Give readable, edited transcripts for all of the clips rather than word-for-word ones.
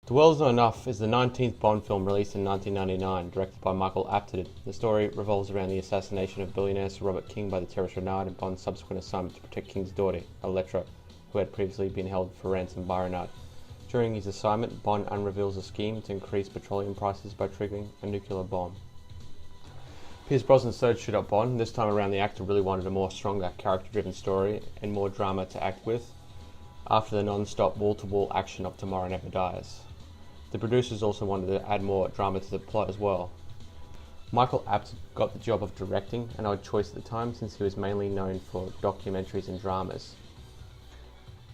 The World's Not Enough is the 19th Bond film released in 1999, directed by Michael Apted. The story revolves around the assassination of billionaire Sir Robert King by the terrorist Renard and Bond's subsequent assignment to protect King's daughter, Electra, who had previously been held for ransom by Renard. During his assignment, Bond unreveals a scheme to increase petroleum prices by triggering a nuclear bomb. Pierce Brosnan's third shoot up Bond. This time around, the actor really wanted a more stronger, character-driven story and more drama to act with, after the non-stop wall-to-wall action of Tomorrow Never Dies. The producers also wanted to add more drama to the plot as well. Michael Apted got the job of directing, an odd choice at the time since he was mainly known for documentaries and dramas.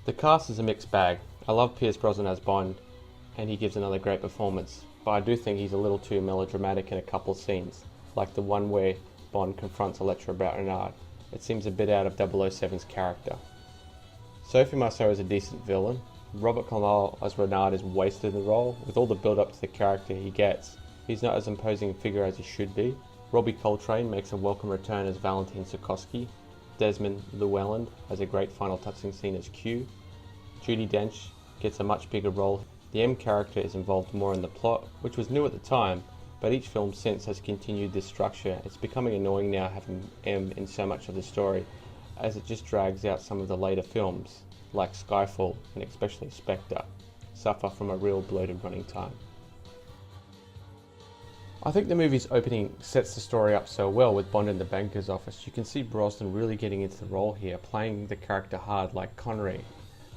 The cast is a mixed bag. I love Pierce Brosnan as Bond, and he gives another great performance, but I do think he's a little too melodramatic in a couple scenes, like the one where Bond confronts Electra about Renard. It seems a bit out of 007's character. Sophie Marceau is a decent villain. Robert Carlyle as Renard is wasted in the role. With all the build-up to the character he gets, he's not as imposing a figure as he should be. Robbie Coltrane makes a welcome return as Valentine Sikorsky. Desmond Llewellyn has a great final touching scene as Q. Judi Dench gets a much bigger role. The M character is involved more in the plot, which was new at the time, but each film since has continued this structure. It's becoming annoying now having M in so much of the story, as it just drags out some of the later films, like Skyfall and especially Spectre, suffer from a real bloated running time. I think the movie's opening sets the story up so well with Bond in the banker's office. You can see Brosnan really getting into the role here, playing the character hard like Connery.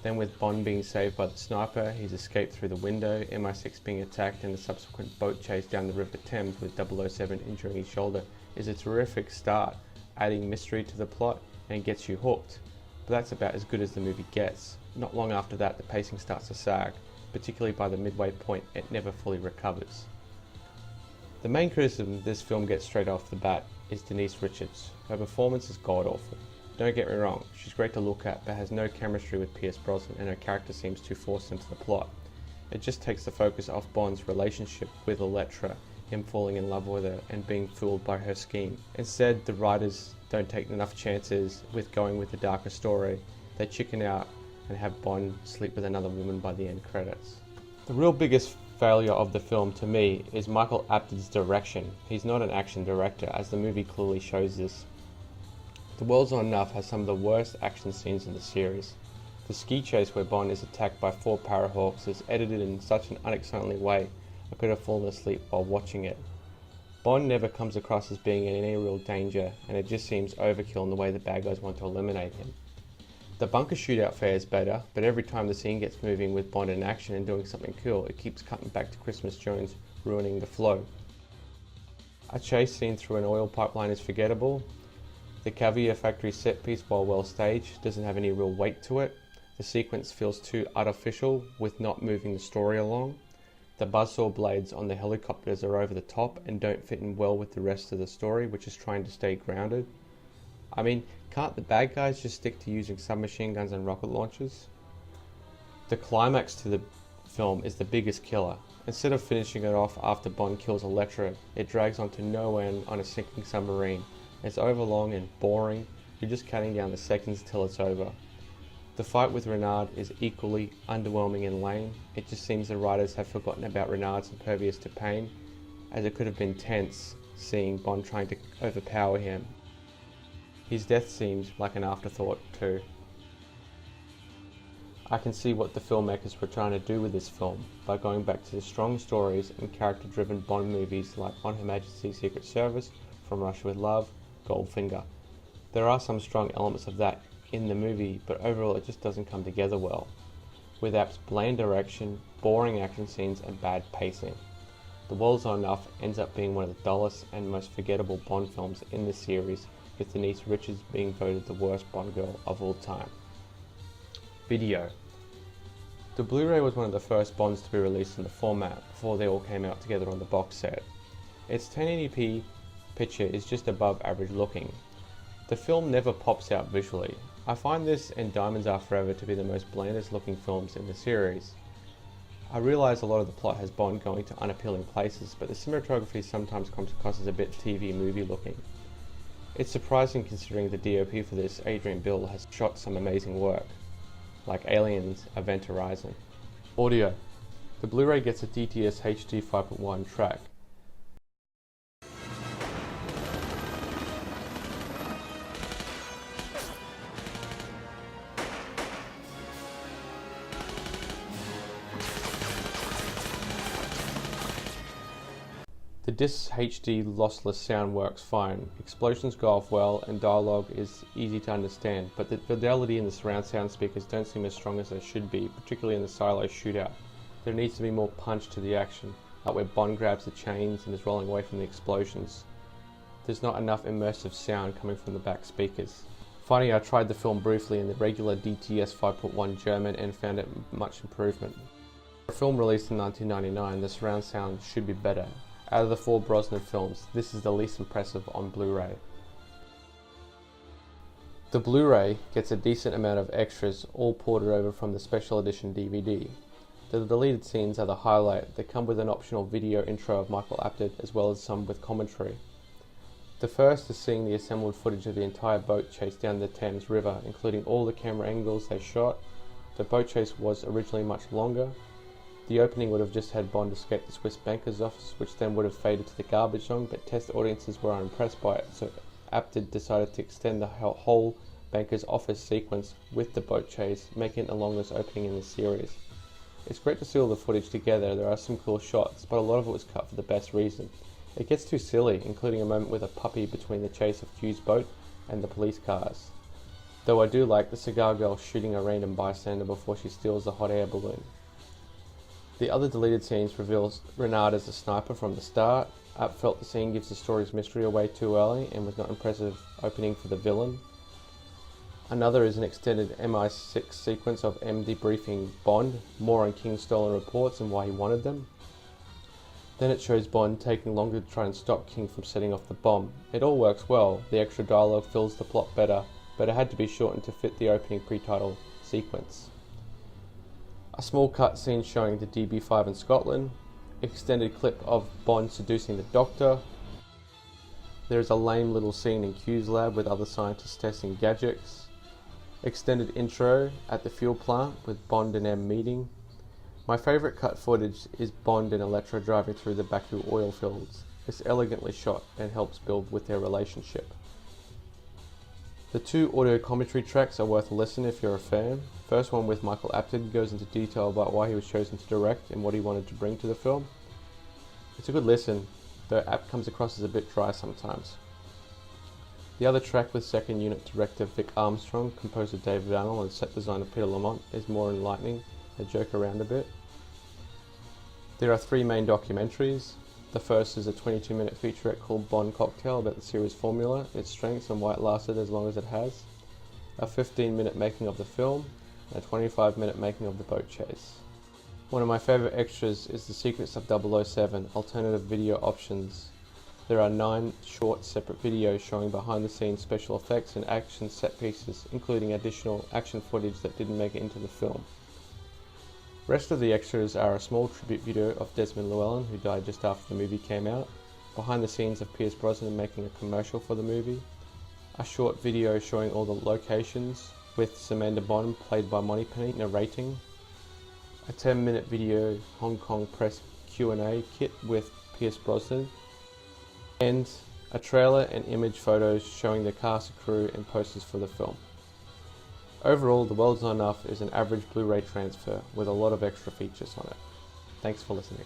Then with Bond being saved by the sniper, his escape through the window, MI6 being attacked, and the subsequent boat chase down the River Thames with 007 injuring his shoulder is a terrific start, adding mystery to the plot and gets you hooked. But that's about as good as the movie gets. Not long after that, the pacing starts to sag, particularly by the midway point it never fully recovers. The main criticism this film gets straight off the bat is Denise Richards. Her performance is god-awful. Don't get me wrong, she's great to look at, but has no chemistry with Pierce Brosnan, and her character seems too forced into the plot. It just takes the focus off Bond's relationship with Electra, him falling in love with her and being fooled by her scheme. Instead, the writers don't take enough chances with going with the darker story. They chicken out and have Bond sleep with another woman by the end credits. The real biggest failure of the film to me is Michael Apted's direction. He's not an action director, as the movie clearly shows this. The World's Not Enough has some of the worst action scenes in the series. The ski chase where Bond is attacked by 4 Parahawks is edited in such an unexciting way I could have fallen asleep while watching it. Bond never comes across as being in any real danger, and it just seems overkill in the way the bad guys want to eliminate him. The bunker shootout fares better, but every time the scene gets moving with Bond in action and doing something cool, it keeps cutting back to Christmas Jones, ruining the flow. A chase scene through an oil pipeline is forgettable. The caviar factory set piece, while well staged, doesn't have any real weight to it. The sequence feels too artificial, with not moving the story along. The buzzsaw blades on the helicopters are over the top and don't fit in well with the rest of the story, which is trying to stay grounded. I mean, can't the bad guys just stick to using submachine guns and rocket launchers? The climax to the film is the biggest killer. Instead of finishing it off after Bond kills Electra, it drags on to no end on a sinking submarine. It's overlong and boring. You're just counting down the seconds till it's over. The fight with Renard is equally underwhelming and lame. It just seems the writers have forgotten about Renard's impervious to pain, as it could have been tense seeing Bond trying to overpower him. His death seems like an afterthought too. I can see what the filmmakers were trying to do with this film by going back to the strong stories and character-driven Bond movies like On Her Majesty's Secret Service, From Russia with Love, Goldfinger. There are some strong elements of that in the movie, but overall it just doesn't come together well, with Apt's bland direction, boring action scenes and bad pacing. The World's Not Enough ends up being one of the dullest and most forgettable Bond films in the series, with Denise Richards being voted the worst Bond girl of all time. Video. The Blu-ray was one of the first Bonds to be released in the format before they all came out together on the box set. Its 1080p picture is just above average looking. The film never pops out visually. I find this and Diamonds Are Forever to be the most blandest looking films in the series. I realise a lot of the plot has Bond going to unappealing places, but the cinematography sometimes comes across as a bit TV movie looking. It's surprising considering the DOP for this, Adrian Bill, has shot some amazing work, like Aliens Event Horizon. Audio. The Blu-ray gets a DTS HD 5.1 track. The disc's HD lossless sound works fine, explosions go off well, and dialogue is easy to understand, but the fidelity in the surround sound speakers don't seem as strong as they should be, particularly in the silo shootout. There needs to be more punch to the action, like where Bond grabs the chains and is rolling away from the explosions. There's not enough immersive sound coming from the back speakers. Finally, I tried the film briefly in the regular DTS 5.1 German and found it much improvement. For a film released in 1999, the surround sound should be better. Out of the 4 Brosnan films, this is the least impressive on Blu-ray. The Blu-ray gets a decent amount of extras, all ported over from the special edition DVD. The deleted scenes are the highlight. They come with an optional video intro of Michael Apted, as well as some with commentary. The first is seeing the assembled footage of the entire boat chase down the Thames River, including all the camera angles they shot. The boat chase was originally much longer. The opening would have just had Bond escape the Swiss banker's office, which then would have faded to the garbage song, but test audiences were unimpressed by it, so Apted decided to extend the whole banker's office sequence with the boat chase, making it the longest opening in the series. It's great to see all the footage together. There are some cool shots, but a lot of it was cut for the best reason. It gets too silly, including a moment with a puppy between the chase of Q's boat and the police cars. Though I do like the cigar girl shooting a random bystander before she steals the hot air balloon. The other deleted scenes reveals Renard as a sniper from the start. Apt felt the scene gives the story's mystery away too early and was not impressive opening for the villain. Another is an extended MI6 sequence of M debriefing Bond, more on King's stolen reports and why he wanted them. Then it shows Bond taking longer to try and stop King from setting off the bomb. It all works well, the extra dialogue fills the plot better, but it had to be shortened to fit the opening pre-title sequence. A small cut scene showing the DB5 in Scotland, extended clip of Bond seducing the Doctor. There is a lame little scene in Q's lab with other scientists testing gadgets. Extended intro at the fuel plant with Bond and M meeting. My favourite cut footage is Bond and Electra driving through the Baku oil fields. It's elegantly shot and helps build with their relationship. The 2 audio commentary tracks are worth a listen if you're a fan. First one with Michael Apted goes into detail about why he was chosen to direct and what he wanted to bring to the film. It's a good listen, though Apt comes across as a bit dry sometimes. The other track with second unit director Vic Armstrong, composer David Arnold and set designer Peter Lamont is more enlightening. They joke around a bit. There are 3 main documentaries. The first is a 22-minute featurette called Bond Cocktail about the series formula, its strengths and why it lasted as long as it has. A 15-minute making of the film, and a 25-minute making of the boat chase. One of my favourite extras is the Secrets of 007 alternative video options. There are 9 short separate videos showing behind the scenes special effects and action set pieces, including additional action footage that didn't make it into the film. Rest of the extras are a small tribute video of Desmond Llewellyn, who died just after the movie came out, behind the scenes of Pierce Brosnan making a commercial for the movie, a short video showing all the locations with Samantha Bond played by Moneypenny narrating, a 10-minute video Hong Kong press Q&A kit with Pierce Brosnan, and a trailer and image photos showing the cast and crew and posters for the film. Overall, The World's Not Enough is an average Blu-ray transfer with a lot of extra features on it. Thanks for listening.